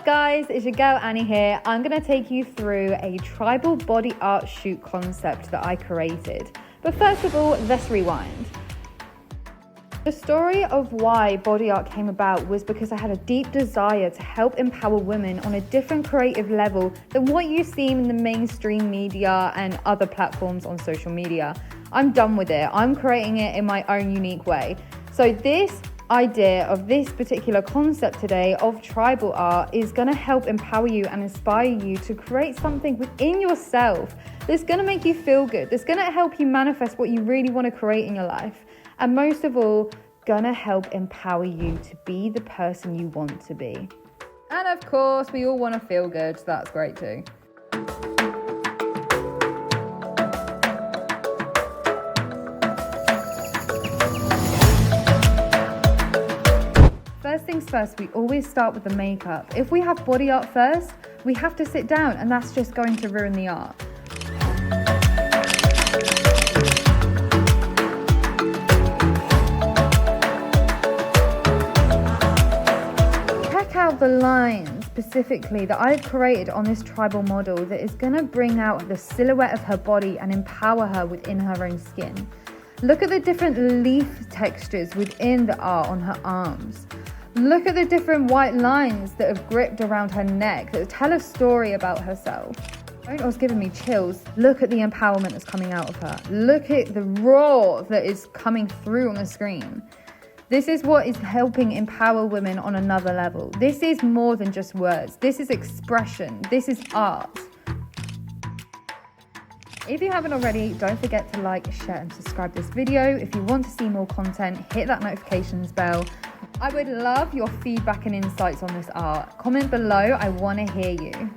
guys, it's your girl Annie here. I'm going to take you through a tribal body art shoot concept that I created. But first of all, let's rewind. The story of why body art came about was because I had a deep desire to help empower women on a different creative level than what you see in the mainstream media and other platforms on social media. I'm done with it. I'm creating it in my own unique way. So this idea of this particular concept today of tribal art is going to help empower you and inspire you to create something within yourself that's going to make you feel good, that's going to help you manifest what you really want to create in your life, and most of all, going to help empower you to be the person you want to be. And of course, we all want to feel good, so that's great too. First things first, we always start with the makeup. If we have body art first, we have to sit down, and that's just going to ruin the art. Check out the lines specifically that I've created on this tribal model that is going to bring out the silhouette of her body and empower her within her own skin. Look at the different leaf textures within the art on her arms. Look at the different white lines that have gripped around her neck that tell a story about herself. It was giving me chills. Look at the empowerment that's coming out of her. Look at the raw that is coming through on the screen. This is what is helping empower women on another level. This is more than just words. This is expression. This is art. If you haven't already, don't forget to like, share, and subscribe this video. If you want to see more content, hit that notifications bell. I would love your feedback and insights on this art. Comment below, I want to hear you.